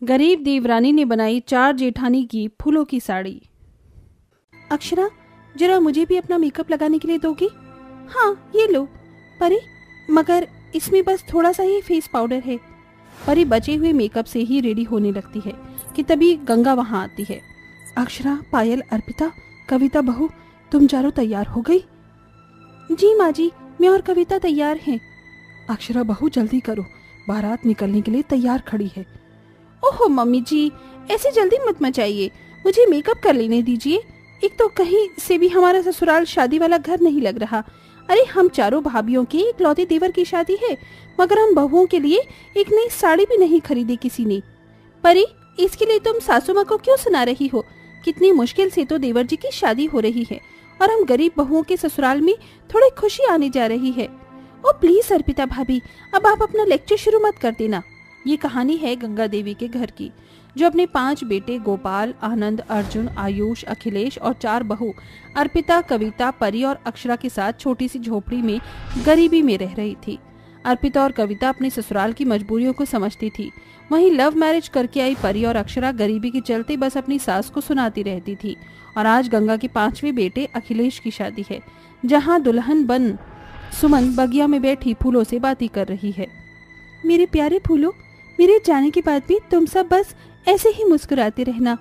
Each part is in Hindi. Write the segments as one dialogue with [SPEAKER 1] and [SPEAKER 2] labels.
[SPEAKER 1] गरीब देवरानी ने बनाई 4 जेठानी की फूलों की साड़ी।
[SPEAKER 2] अक्षरा, जरा मुझे भी अपना मेकअप लगाने के लिए दोगी? हाँ, ये लो। परी, मगर इसमें बस थोड़ा सा ही फेस पाउडर है।
[SPEAKER 1] परी बचे हुए मेकअप से ही रेडी होने लगती है कि तभी गंगा वहां आती है।
[SPEAKER 2] अक्षरा, पायल, अर्पिता, कविता बहू, तुम चारों तैयार हो गई? जी माँ जी, मैं और कविता तैयार हैं।
[SPEAKER 1] अक्षरा बहू, जल्दी करो, बारात निकलने के लिए तैयार खड़ी है।
[SPEAKER 2] ओहो मम्मी जी, ऐसे जल्दी मत मचाइए, मुझे मेकअप कर लेने दीजिए। एक तो कहीं से भी हमारा ससुराल शादी वाला घर नहीं लग रहा। अरे हम चारों भाभियों के इकलौते देवर की शादी है, मगर हम बहुओं के लिए एक नई साड़ी भी नहीं खरीदी किसी ने। परी, इसके लिए तुम सासू माँ को क्यों सुना रही हो? कितनी मुश्किल से तो देवर जी की शादी हो रही है और हम गरीब बहुओं के ससुराल में थोड़ी खुशी आने जा रही है। ओ प्लीज अर्पिता भाभी, अब आप अपना लेक्चर शुरू मत कर देना।
[SPEAKER 1] ये कहानी है गंगा देवी के घर की, जो अपने 5 बेटे गोपाल, आनंद, अर्जुन, आयुष, अखिलेश और 4 बहू अर्पिता, कविता, परी और अक्षरा के साथ छोटी सी झोपड़ी में गरीबी में रह रही थी। अर्पिता और कविता अपने ससुराल की मजबूरियों को समझती थी। वहीं लव मैरिज करके आई परी और अक्षरा गरीबी के चलते बस अपनी सास को सुनाती रहती थी। और आज गंगा के 5वें बेटे अखिलेश की शादी है, जहाँ दुल्हन बन सुमन बगिया में बैठी फूलों से बातें कर रही है।
[SPEAKER 2] मेरे प्यारे फूलों, मेरे जाने के बाद भी तुम सब बस ऐसे ही मुस्कुराते रहना।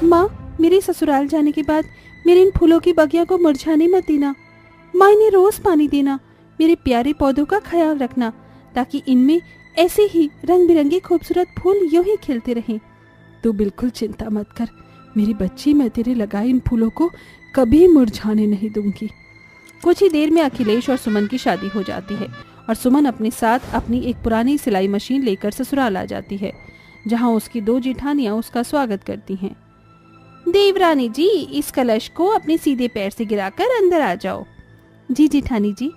[SPEAKER 2] माँ, मेरे ससुराल जाने के बाद मेरे इन फूलों की बगिया को मुरझाने मत देना। माँ, इन्हें रोज पानी देना। मेरे प्यारे पौधों का ख्याल रखना, ताकि इनमें ऐसे ही रंग बिरंगे खूबसूरत फूल यूं ही खिलते रहें।
[SPEAKER 1] तू बिल्कुल चिंता मत कर मेरी बच्ची, मैं तेरे लगाए इन फूलों को कभी मुरझाने नहीं दूंगी। कुछ ही देर में अखिलेश और सुमन की शादी हो जाती है और सुमन अपने साथ अपनी एक पुरानी सिलाई मशीन लेकर ससुराल आ जाती है, जहां उसकी 2 जेठानियां उसका स्वागत करती हैं।
[SPEAKER 2] देवरानी जी, इस कलश को अपने सीधे पैर से गिराकर अंदर आ जाओ। जी जेठानी जी।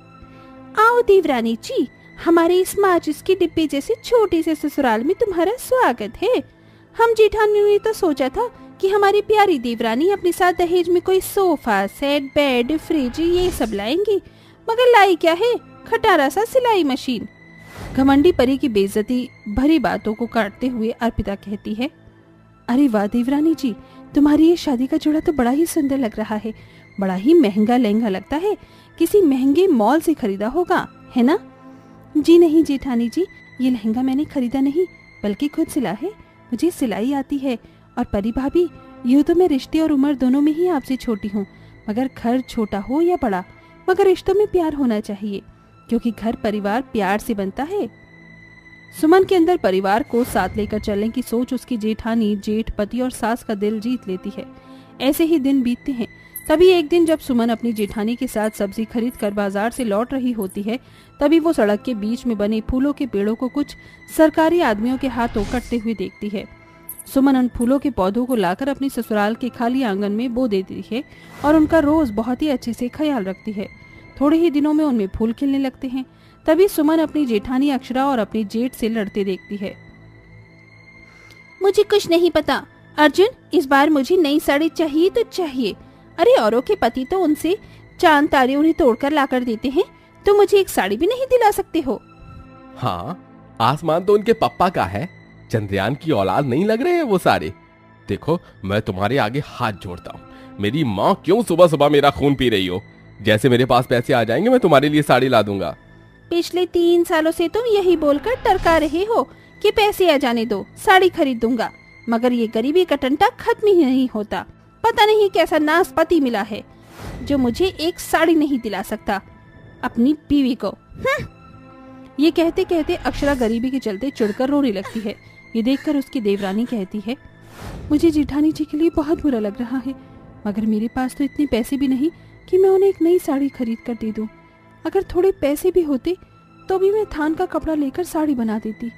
[SPEAKER 2] आओ देवरानी जी, हमारे इस माचिस के डिब्बे जैसे छोटे से ससुराल में तुम्हारा स्वागत है। हम जेठानियों ने तो सोचा था कि हमारी प्यारी देवरानी अपने साथ दहेज में कोई सोफा सेट, बेड, फ्रिज ये सब लाएंगी, मगर लाई क्या है? खटारा सा सिलाई मशीन।
[SPEAKER 1] घमंडी परी की बेइज्जती भरी बातों को काटते हुए अर्पिता कहती है,
[SPEAKER 2] अरे वाह देवरानी जी, तुम्हारी ये शादी का जोड़ा तो बड़ा ही सुंदर लग रहा है। बड़ा ही महंगा लहंगा लगता है, किसी महंगे मॉल से खरीदा होगा, है ना? जी नहीं जेठानी जी, ये लहंगा मैंने खरीदा नहीं, बल्कि खुद सिला है। मुझे सिलाई आती है। और परी भाभी, यूँ तो मैं रिश्ते और उम्र दोनों में ही आपसे छोटी हूँ, मगर घर छोटा हो या बड़ा, मगर रिश्तों में प्यार होना चाहिए, क्योंकि घर परिवार प्यार से बनता है।
[SPEAKER 1] सुमन के अंदर परिवार को साथ लेकर चलने की सोच उसकी जेठानी, जेठ, पति और सास का दिल जीत लेती है। ऐसे ही दिन बीतते हैं। तभी एक दिन जब सुमन अपनी जेठानी के साथ सब्जी खरीद कर बाजार से लौट रही होती है, तभी वो सड़क के बीच में बने फूलों के पेड़ों को कुछ सरकारी आदमियों के हाथों कटते हुए देखती है। सुमन उन फूलों के पौधों को लाकर अपनी ससुराल के खाली आंगन में बो देती है और उनका रोज बहुत ही अच्छे से ख्याल रखती है। थोड़े ही दिनों में उनमें फूल खिलने लगते हैं। तभी सुमन अपनी जेठानी अक्षरा और अपनी जेठ से लड़ते देखती है।
[SPEAKER 2] मुझे कुछ नहीं पता अर्जुन, इस बार मुझे नई साड़ी चाहिए तो चाहिए। अरे औरों के पति तो उनसे चांद तारे उन्हें तोड़कर लाकर देते हैं, तो मुझे एक साड़ी भी नहीं दिला सकते हो?
[SPEAKER 3] हाँ, आसमान तो उनके पप्पा का है, चंद्रयान की औलाद नहीं लग रहे हैं वो सारे। देखो, मैं तुम्हारे आगे हाथ जोड़ता हूँ, मेरी माँ क्यों सुबह सुबह मेरा खून पी रही हो? जैसे मेरे पास पैसे आ जाएंगे मैं तुम्हारे लिए साड़ी ला दूंगा।
[SPEAKER 2] पिछले 3 सालों से तुम यही बोलकर टरका रहे हो कि पैसे आ जाने दो, साड़ी खरीद दूंगा, मगर ये गरीबी का टंटा खत्म ही नहीं होता। पता नहीं कैसा नासपति मिला है जो मुझे एक साड़ी नहीं दिला सकता अपनी बीवी को।
[SPEAKER 1] ये कहते कहते अक्षरा गरीबी के चलते चिढ़कर रोने लगती है। ये देखकर उसकी देवरानी कहती है,
[SPEAKER 2] मुझे जेठानी जी के लिए बहुत बुरा लग रहा है, मगर मेरे पास तो इतने पैसे भी नहीं कि मैं उन्हें एक नई साड़ी खरीद कर दे दूं। अगर थोड़े पैसे भी होते तो भी मैं थान का कपड़ा लेकर साड़ी बना देती,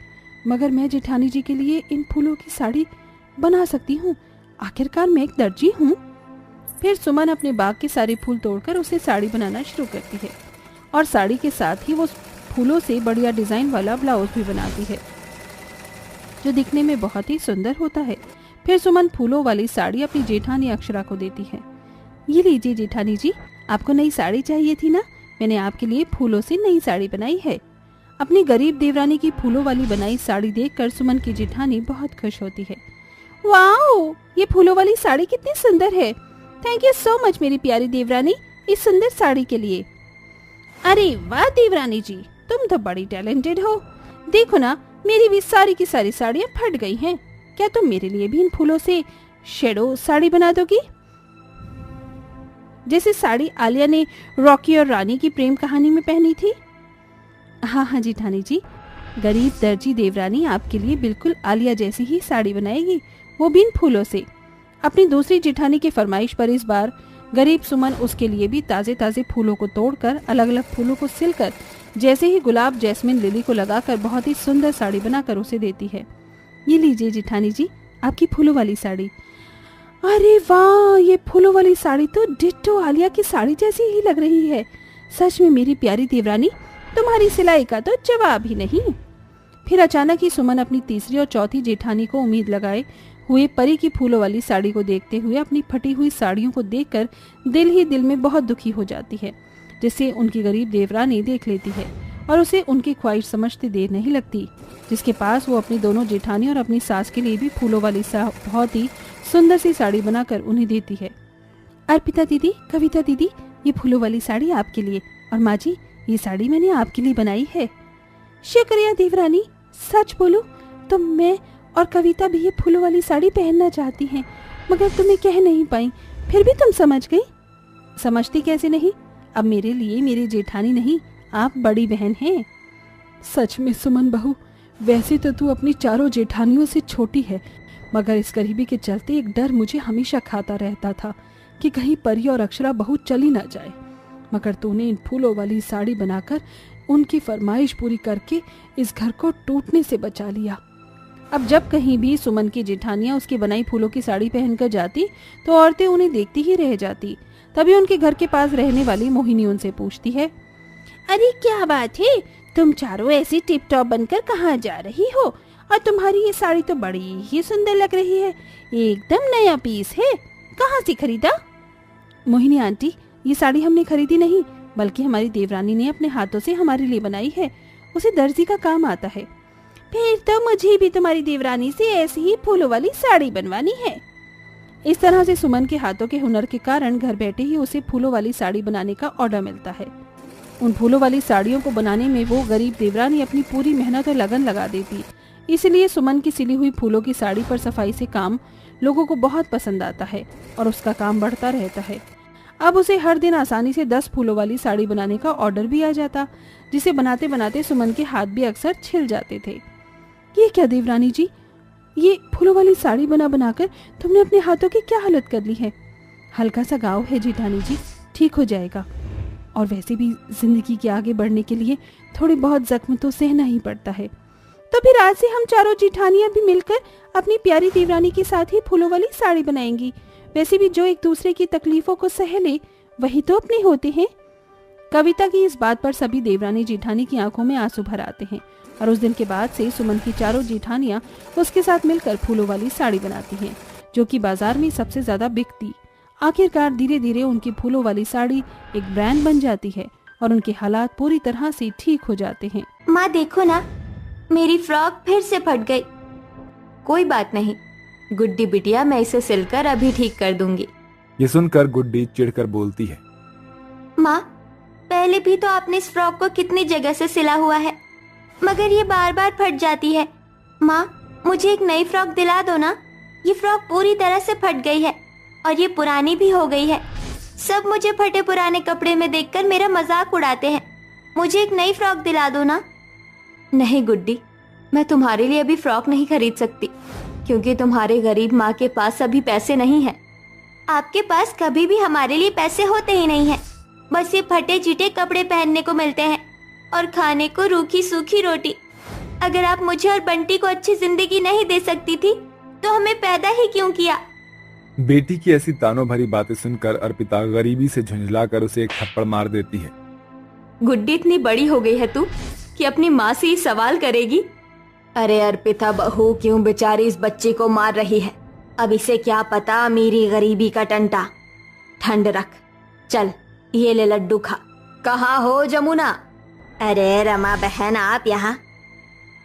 [SPEAKER 2] मगर मैं जेठानी जी के लिए इन फूलों की साड़ी बना सकती हूँ। आखिरकार मैं एक दर्जी हूँ।
[SPEAKER 1] फिर सुमन अपने बाग के सारे फूल तोड़कर उसे साड़ी बनाना शुरू करती है और साड़ी के साथ ही वो फूलों से बढ़िया डिजाइन वाला ब्लाउज भी बनाती है, जो दिखने में बहुत ही सुंदर होता है। फिर सुमन फूलों वाली साड़ी अपनी जेठानी अक्षरा को देती है।
[SPEAKER 2] ये लीजिए जेठानी जी, आपको नई साड़ी चाहिए थी ना, मैंने आपके लिए फूलों से नई साड़ी बनाई है।
[SPEAKER 1] अपनी गरीब देवरानी की फूलों वाली बनाई साड़ी देखकर सुमन की जेठानी बहुत खुश होती है।
[SPEAKER 2] वाओ, ये फूलों वाली साड़ी कितनी सुंदर है। थैंक यू सो मच मेरी प्यारी देवरानी इस सुंदर साड़ी के लिए। अरे वाह देवरानी जी, तुम तो बड़ी टैलेंटेड हो। देखो ना, मेरी भी सारी की सारी साड़ियाँ फट गई हैं। क्या तुम मेरे लिए भी इन फूलों से शेडो साड़ी बना दोगी, जैसे साड़ी आलिया ने रॉकी और रानी की प्रेम कहानी में पहनी थी?
[SPEAKER 1] हाँ हाँ जेठानी जी, गरीब दर्जी देवरानी आपके लिए बिल्कुल आलिया जैसी ही साड़ी बनाएगी, वो भी इन फूलों से। अपनी दूसरी जेठानी की फरमाइश पर इस बार गरीब सुमन उसके लिए भी ताजे ताजे फूलों को तोड़कर अलग अलग फूलों को सिलकर जैसे ही गुलाब जैस्मिन लिली को लगाकर बहुत ही सुंदर साड़ी बनाकर उसे देती है। ये लीजिए जेठानी जी, आपकी फूलों वाली साड़ी।
[SPEAKER 2] अरे वाह, ये फूलों वाली साड़ी तो डिट्टो आलिया की साड़ी जैसी ही लग रही है। सच में मेरी प्यारी देवरानी, तुम्हारी सिलाई का तो जवाब ही नहीं।
[SPEAKER 1] फिर अचानक ही सुमन अपनी तीसरी और चौथी जेठानी को उम्मीद लगाए हुए परी की फूलों वाली साड़ी को देखते हुए अपनी फटी हुई साड़ियों को देखकर दिल ही दिल में बहुत दुखी हो जाती है, जिसे उनकी गरीब देवरानी देख लेती है और उसे उनकी ख्वाहिश समझते देर नहीं लगती, जिसके पास वो अपनी दोनों जेठानी और अपनी सास के लिए भी फूलों वाली बहुत ही सुंदर सी साड़ी बनाकर उन्हें देती है।
[SPEAKER 2] अर्पिता दीदी, कविता दीदी, ये फूलों वाली साड़ी आपके लिए, और माँ जी ये साड़ी मैंने आपके लिए बनाई है। शुक्रिया देवरानी। सच बोलूं तो मैं और कविता भी ये फूलों वाली साड़ी पहनना चाहती हैं, मगर तुम्हें कह नहीं पाई, फिर भी तुम समझ गई।
[SPEAKER 1] समझती कैसे नहीं, अब मेरे लिए मेरी जेठानी नहीं, आप बड़ी बहन हैं।
[SPEAKER 2] सच में सुमन बहू, वैसे तो तू अपनी चारों जेठानियों से छोटी है, मगर इस गरीबी के चलते एक डर मुझे हमेशा खाता रहता था कि कहीं परी और अक्षरा बहू चली ना जाए, मगर तूने इन फूलों वाली साड़ी बनाकर उनकी फरमाइश पूरी करके इस घर को टूटने से बचा लिया।
[SPEAKER 1] अब जब कहीं भी सुमन की जेठानियां उसकी बनाई फूलों की साड़ी पहनकर जाती तो औरतें उन्हें देखती ही रह जाती। तभी उनके घर के पास रहने वाली मोहिनी उनसे पूछती है,
[SPEAKER 2] अरे क्या बात है, तुम चारों ऐसी टिप टॉप बनकर कहाँ जा रही हो? और तुम्हारी ये साड़ी तो बड़ी ही सुंदर लग रही है, एकदम नया पीस है, कहाँ से खरीदा?
[SPEAKER 1] मोहिनी आंटी, ये साड़ी हमने खरीदी नहीं, बल्कि हमारी देवरानी ने अपने हाथों से हमारे लिए बनाई है, उसे दर्जी का काम आता है।
[SPEAKER 2] फिर तो मुझे भी तुम्हारी देवरानी से ऐसी ही फूलों वाली साड़ी बनवानी है।
[SPEAKER 1] इस तरह से सुमन के हाथों के हुनर के कारण घर बैठे ही उसे फूलों वाली साड़ी बनाने का ऑर्डर मिलता है। उन फूलों वाली साड़ियों को बनाने में वो गरीब देवरानी अपनी पूरी मेहनत और लगन लगा देती, इसलिए सुमन की सिली हुई फूलों की साड़ी पर सफाई से काम लोगों को बहुत पसंद आता है और उसका काम बढ़ता रहता है। अब उसे हर दिन आसानी से 10 फूलों वाली साड़ी बनाने का ऑर्डर भी आ जाता, जिसे बनाते बनाते सुमन के हाथ भी अक्सर छिल जाते थे।
[SPEAKER 2] ये क्या देवरानी जी, ये फूलों वाली साड़ी बना बनाकर तुमने अपने हाथों की क्या हालत कर ली है?
[SPEAKER 1] हल्का सा घाव है जेठानी जी, ठीक हो जाएगा। और वैसे भी जिंदगी के आगे बढ़ने के लिए थोड़ी बहुत जख्म तो सहना ही पड़ता है।
[SPEAKER 2] तो फिर आज से हम चारों जेठानियां भी मिलकर अपनी प्यारी देवरानी के साथ ही फूलों वाली साड़ी बनाएंगी। वैसे भी जो एक दूसरे की तकलीफों को सह ले वही तो अपने होते हैं।
[SPEAKER 1] कविता की इस बात पर सभी देवरानी जेठानी की आंखों में आंसू भर आते हैं और उस दिन के बाद से सुमन की चारों जेठानियां उसके साथ मिलकर फूलों वाली साड़ी बनाती हैं, जो कि बाजार में सबसे ज्यादा बिकती। आखिरकार धीरे धीरे उनकी फूलों वाली साड़ी एक ब्रांड बन जाती है और उनके हालात पूरी तरह से ठीक हो जाते हैं।
[SPEAKER 4] माँ देखो ना, मेरी फ्रॉक फिर से फट गई। कोई बात नहीं गुड्डी बिटिया, मैं इसे सिलकर अभी ठीक कर दूंगी।
[SPEAKER 5] ये सुनकर गुड्डी चिढ़कर बोलती है,
[SPEAKER 4] माँ पहले भी तो आपने इस फ्रॉक को कितनी जगह से सिला हुआ है, मगर ये बार बार फट जाती है। माँ मुझे एक नई फ्रॉक दिला दो ना, ये फ्रॉक पूरी तरह से फट गई है और ये पुरानी भी हो गई है। सब मुझे फटे पुराने कपड़े में देखकर मेरा मजाक उड़ाते हैं, मुझे एक नई फ्रॉक दिला दो ना। नहीं गुड्डी, मैं तुम्हारे लिए अभी फ्रॉक नहीं खरीद सकती, क्योंकि तुम्हारे गरीब माँ के पास अभी पैसे नहीं हैं। आपके पास कभी भी हमारे लिए पैसे होते ही नहीं हैं, बस ये फटे चिटे कपड़े पहनने को मिलते हैं और खाने को रूखी सूखी रोटी। अगर आप मुझे और बंटी को अच्छी जिंदगी नहीं दे सकती थी तो हमें पैदा ही क्यों किया?
[SPEAKER 5] बेटी की ऐसी तानों भरी बातें सुनकर अर्पिता गरीबी से झुंझलाकर उसे एक थप्पड़ मार देती है।
[SPEAKER 4] गुड्डी इतनी बड़ी हो गई है तू कि अपनी माँ से ही सवाल करेगी? अरे अर्पिता बहू, क्यों बेचारी इस बच्चे को मार रही है? अब इसे क्या पता मेरी गरीबी का टंटा। ठंड रख, चल ये ले लड्डू खा। कहाँ हो जमुना? अरे रमा बहन, आप यहाँ,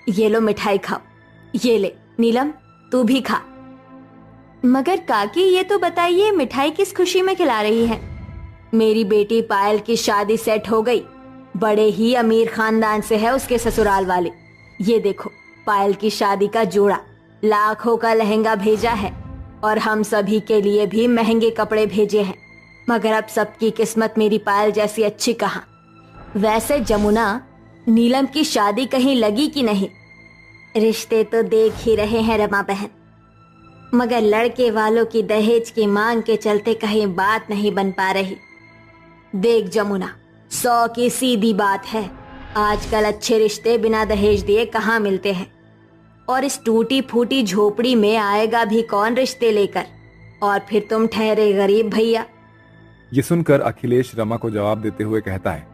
[SPEAKER 4] ये लो मिठाई खाओ। ये ले नीलम, तू भी खा। मगर काकी, ये तो बताइए मिठाई किस खुशी में खिला रही है? मेरी बेटी पायल की शादी सेट हो गई। बड़े ही अमीर खानदान से है उसके ससुराल वाले। ये देखो, पायल की शादी का जोड़ा, लाखों का लहंगा भेजा है और हम सभी के लिए भी महंगे कपड़े भेजे हैं। मगर अब सबकी किस्मत मेरी पायल जैसी अच्छी कहाँ। वैसे जमुना, नीलम की शादी कहीं लगी कि नहीं? रिश्ते तो देख ही रहे हैं रमा बहन, मगर लड़के वालों की दहेज की मांग के चलते कहीं बात नहीं बन पा रही। देख जमुना, 100 की सीधी बात है, आजकल अच्छे रिश्ते बिना दहेज दिए कहाँ मिलते हैं। और इस टूटी फूटी झोपड़ी में आएगा भी कौन रिश्ते लेकर? और फिर तुम ठहरे गरीब भैया।
[SPEAKER 5] ये सुनकर अखिलेश रमा को जवाब देते हुए कहता है,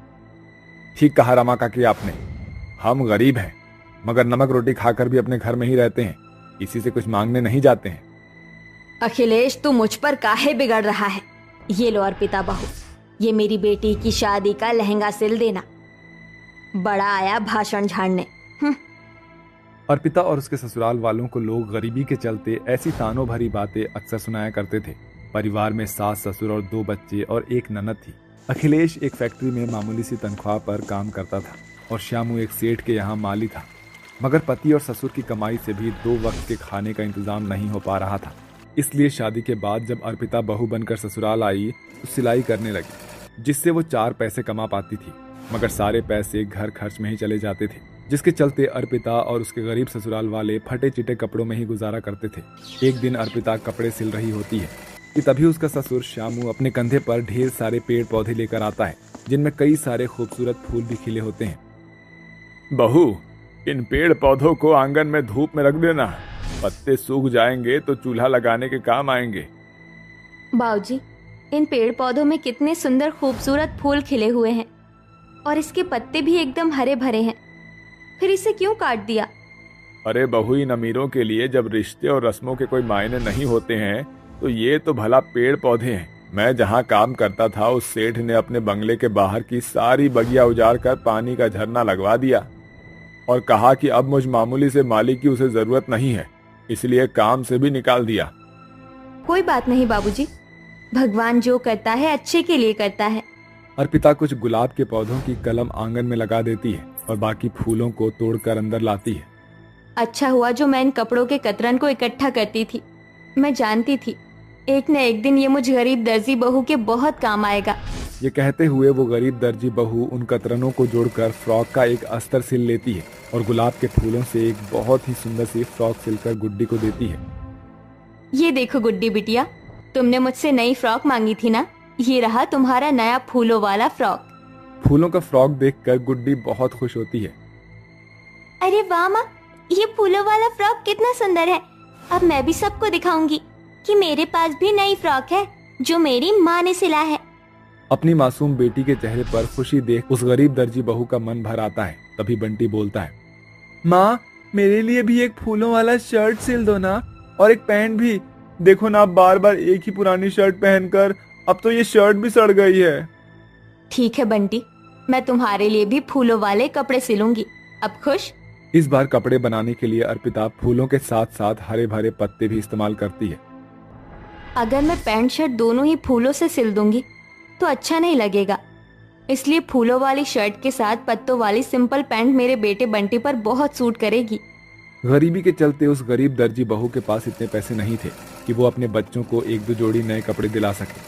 [SPEAKER 5] ठीक कहा रमा काकी आपने, हम गरीब हैं, मगर नमक रोटी खाकर भी अपने घर में ही रहते हैं, इसी से कुछ मांगने नहीं जाते हैं।
[SPEAKER 4] अखिलेश, तू मुझ पर काहे बिगड़ रहा है? ये लो अर्पिता बहू, ये मेरी बेटी की शादी का लहंगा सिल देना। बड़ा आया भाषण झाड़ने।
[SPEAKER 5] अर्पिता और उसके ससुराल वालों को लोग गरीबी के चलते ऐसी तानों भरी बातें अक्सर सुनाया करते थे। परिवार में सास ससुर और 2 बच्चे और एक ननद थी। अखिलेश एक फैक्ट्री में मामूली सी तनख्वाह पर काम करता था और श्यामू एक सेठ के यहाँ माली था। मगर पति और ससुर की कमाई से भी 2 वक्त के खाने का इंतजाम नहीं हो पा रहा था। इसलिए शादी के बाद जब अर्पिता बहू बनकर ससुराल आई तो सिलाई करने लगी, जिससे वो 4 पैसे कमा पाती थी। मगर सारे पैसे घर खर्च में ही चले जाते थे, जिसके चलते अर्पिता और उसके गरीब ससुराल वाले फटे चिटे कपड़ों में ही गुजारा करते थे। एक दिन अर्पिता कपड़े सिल रही होती है कि तभी उसका ससुर श्यामू अपने कंधे पर ढेर सारे पेड़ पौधे लेकर आता है, जिनमें कई सारे खूबसूरत फूल भी खिले होते हैं। बहू, इन पेड़ पौधों को आंगन में धूप में रख देना, पत्ते सूख जाएंगे तो चूल्हा लगाने के काम आएंगे।
[SPEAKER 4] बाबूजी, इन पेड़ पौधों में कितने सुंदर खूबसूरत फूल खिले हुए हैं और इसके पत्ते भी एकदम हरे भरे हैं, फिर इसे क्यों काट दिया?
[SPEAKER 5] अरे बहू, इन अमीरों के लिए जब रिश्ते और रस्मों के कोई मायने नहीं होते हैं तो ये तो भला पेड़ पौधे हैं। मैं जहाँ काम करता था उस सेठ ने अपने बंगले के बाहर की सारी बगिया उजाड़ कर पानी का झरना लगवा दिया और कहा कि अब मुझ मामूली से मालिक की उसे जरूरत नहीं है, इसलिए काम से भी निकाल दिया।
[SPEAKER 4] कोई बात नहीं बाबूजी, भगवान जो करता है अच्छे के लिए करता है।
[SPEAKER 5] अर्पिता कुछ गुलाब के पौधों की कलम आंगन में लगा देती है और बाकी फूलों को तोड़कर अंदर लाती है।
[SPEAKER 4] अच्छा हुआ जो मैं इन कपड़ों के कतरन को इकट्ठा करती थी। मैं जानती थी एक न एक दिन ये मुझ गरीब दर्जी बहू के बहुत काम आएगा।
[SPEAKER 5] ये कहते हुए वो गरीब दर्जी बहू उन कतरनों को जोड़कर फ्रॉक का एक अस्तर सिल लेती है और गुलाब के फूलों से एक बहुत ही सुंदर सी फ्रॉक सिलकर गुड्डी को देती है।
[SPEAKER 4] ये देखो गुड्डी बिटिया, तुमने मुझसे नई फ्रॉक मांगी थी ना, ये रहा तुम्हारा नया फूलों वाला फ्रॉक।
[SPEAKER 5] फूलों का फ्रॉक देखकर गुड्डी बहुत खुश होती है।
[SPEAKER 4] अरे वाह माँ, ये फूलों वाला फ्रॉक कितना सुंदर है। अब मैं भी सबको दिखाऊंगी कि मेरे पास भी नई फ्रॉक है जो मेरी माँ ने सिला है।
[SPEAKER 5] अपनी मासूम बेटी के चेहरे पर खुशी देख उस गरीब दर्जी बहू का मन भर आता है। तभी बंटी बोलता है, माँ, मेरे लिए भी एक फूलों वाला शर्ट सिल दो ना, और एक पैंट भी। देखो ना, आप बार बार एक ही पुरानी शर्ट पहनकर अब तो ये शर्ट भी सड़ गई है।
[SPEAKER 4] ठीक है बंटी, मैं तुम्हारे लिए भी फूलों वाले कपड़े सिलूंगी। अब खुश?
[SPEAKER 5] इस बार कपड़े बनाने के लिए अर्पिता फूलों के साथ साथ हरे भरे पत्ते भी इस्तेमाल करती है।
[SPEAKER 4] अगर मैं पैंट शर्ट दोनों ही फूलों से सिल दूंगी तो अच्छा नहीं लगेगा, इसलिए फूलों वाली शर्ट के साथ पत्तों वाली सिंपल पैंट मेरे बेटे बंटी पर बहुत सूट करेगी।
[SPEAKER 5] गरीबी के चलते उस गरीब दर्जी बहू के पास इतने पैसे नहीं थे कि वो अपने बच्चों को 1-2 जोड़ी नए कपड़े दिला सके,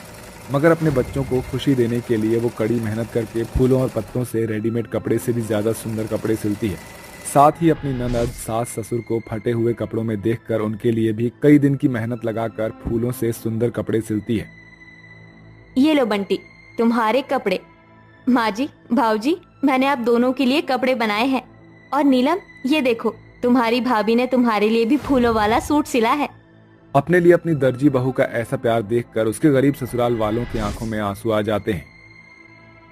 [SPEAKER 5] मगर अपने बच्चों को खुशी देने के लिए वो कड़ी मेहनत करके फूलों और पत्तों से रेडीमेड कपड़े से भी ज्यादा सुंदर कपड़े सिलती है। साथ ही अपनी ननद सास ससुर को फटे हुए कपड़ों में देखकर उनके लिए भी कई दिन की मेहनत लगाकर फूलों से सुंदर कपड़े सिलती है।
[SPEAKER 4] ये लो बंटी, तुम्हारे कपड़े। माँ जी, भाऊजी, मैंने आप दोनों के लिए कपड़े बनाए हैं। और नीलम, ये देखो, तुम्हारी भाभी ने तुम्हारे लिए भी फूलों वाला सूट सिला है।
[SPEAKER 5] अपने लिए अपनी दर्जी बहू का ऐसा प्यार देखकर उसके गरीब ससुराल वालों की आंखों में आंसू आ जाते हैं।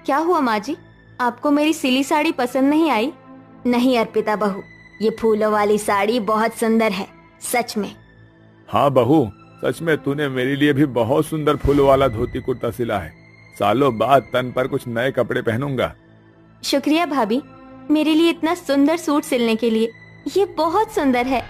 [SPEAKER 4] क्या हुआ माँ जी, आपको मेरी सिली साड़ी पसंद नहीं आई? नहीं अर्पिता बहू, ये फूलों वाली साड़ी बहुत सुंदर है, सच में।
[SPEAKER 5] हाँ बहू, सच में तूने मेरे लिए भी बहुत सुंदर फूलों वाला धोती कुर्ता सिला है। सालों बाद तन पर कुछ नए कपड़े पहनूंगा।
[SPEAKER 4] शुक्रिया भाभी, मेरे लिए इतना सुंदर सूट सिलने के लिए। ये बहुत सुंदर है।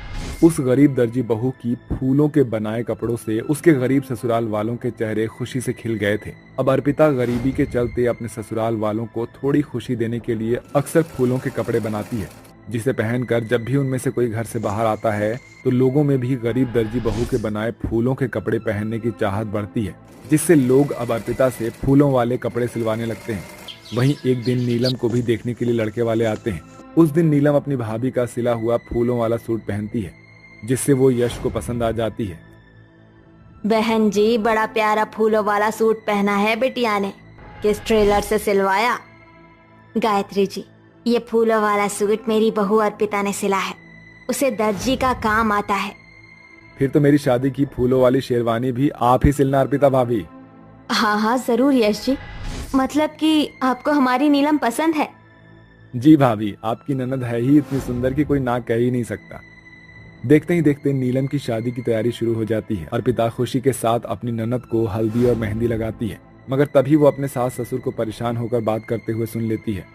[SPEAKER 5] उस गरीब दर्जी बहू की फूलों के बनाए कपड़ों से उसके गरीब ससुराल वालों के चेहरे खुशी से खिल गए थे। अब अर्पिता गरीबी के चलते अपने ससुराल वालों को थोड़ी खुशी देने के लिए अक्सर फूलों के कपड़े बनाती है, जिसे पहनकर जब भी उनमें से कोई घर से बाहर आता है तो लोगों में भी गरीब दर्जी बहू के बनाए फूलों के कपड़े पहनने की चाहत बढ़ती है, जिससे लोग अब अर्पिता से फूलों वाले कपड़े सिलवाने लगते हैं। वहीं एक दिन नीलम को भी देखने के लिए लड़के वाले आते हैं। उस दिन नीलम अपनी भाभी का सिला हुआ फूलों वाला सूट पहनती है, जिससे वो यश को पसंद आ जाती है।
[SPEAKER 4] बहन जी, बड़ा प्यारा फूलों वाला सूट पहना है बिटिया ने, किस ट्रेलर से सिलवाया? गायत्री जी, ये फूलों वाला सूट मेरी बहू अर्पिता ने सिला है, उसे दर्जी का काम आता है।
[SPEAKER 5] फिर तो मेरी शादी की फूलों वाली शेरवानी भी आप ही सिलना अर्पिता भाभी।
[SPEAKER 4] हाँ हाँ जरूर यश जी, मतलब कि आपको हमारी नीलम पसंद है?
[SPEAKER 5] जी भाभी, आपकी ननद है ही इतनी सुंदर कि कोई ना कह ही नहीं सकता। देखते ही देखते नीलम की शादी की तैयारी शुरू हो जाती है। अर्पिता खुशी के साथ अपनी ननद को हल्दी और मेहंदी लगाती है, मगर तभी वो अपने सास ससुर को परेशान होकर बात करते हुए सुन लेती है।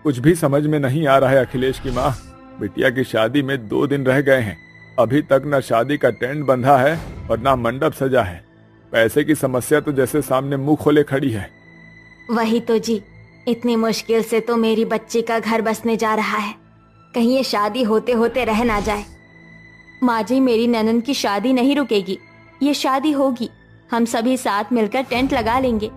[SPEAKER 5] कुछ भी समझ में नहीं आ रहा है अखिलेश की माँ, बिटिया की शादी में 2 दिन रह गए हैं, अभी तक न शादी का टेंट बंधा है और ना मंडप सजा है। पैसे की समस्या तो जैसे सामने मुंह खोले खड़ी है।
[SPEAKER 4] वही तो जी, इतनी मुश्किल से तो मेरी बच्ची का घर बसने जा रहा है, कहीं ये शादी होते होते रह ना जाए। माँ जी, मेरी ननद की शादी नहीं रुकेगी, ये शादी होगी। हम सभी साथ मिलकर टेंट लगा लेंगे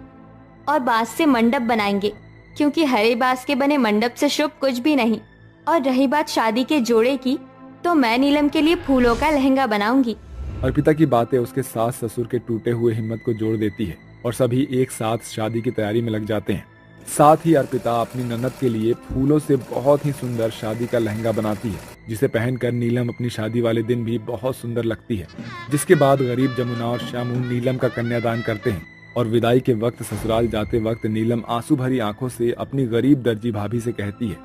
[SPEAKER 4] और बांस से मंडप बनाएंगे, क्योंकि हरे बांस के बने मंडप से शुभ कुछ भी नहीं। और रही बात शादी के जोड़े की, तो मैं नीलम के लिए फूलों का लहंगा बनाऊंगी।
[SPEAKER 5] अर्पिता की बातें उसके सास ससुर के टूटे हुए हिम्मत को जोड़ देती है और सभी एक साथ शादी की तैयारी में लग जाते हैं। साथ ही अर्पिता अपनी ननद के लिए फूलों से बहुत ही सुंदर शादी का लहंगा बनाती है, जिसे पहनकर नीलम अपनी शादी वाले दिन भी बहुत सुंदर लगती है। जिसके बाद गरीब जमुना और श्यामू नीलम का कन्यादान करते हैं और विदाई के वक्त ससुराल जाते वक्त नीलम आंसू भरी आंखों से अपनी गरीब दर्जी भाभी से कहती है,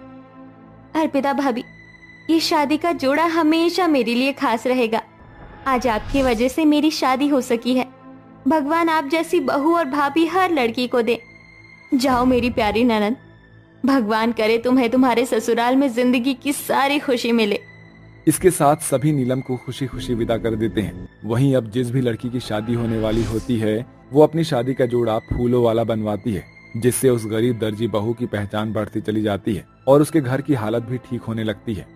[SPEAKER 4] अर्पिता भाभी, ये शादी का जोड़ा हमेशा मेरे लिए खास रहेगा। आज आपकी वजह से मेरी शादी हो सकी है। भगवान आप जैसी बहू और भाभी हर लड़की को दे। जाओ मेरी प्यारी ननद, भगवान करे तुम्हें तुम्हारे ससुराल में जिंदगी की सारी खुशी मिले।
[SPEAKER 5] इसके साथ सभी नीलम को खुशी खुशी विदा कर देते हैं। वहीं अब जिस भी लड़की की शादी होने वाली होती है वो अपनी शादी का जोड़ा फूलों वाला बनवाती है, जिससे उस गरीब दर्जी बहू की पहचान बढ़ती चली जाती है और उसके घर की हालत भी ठीक होने लगती है।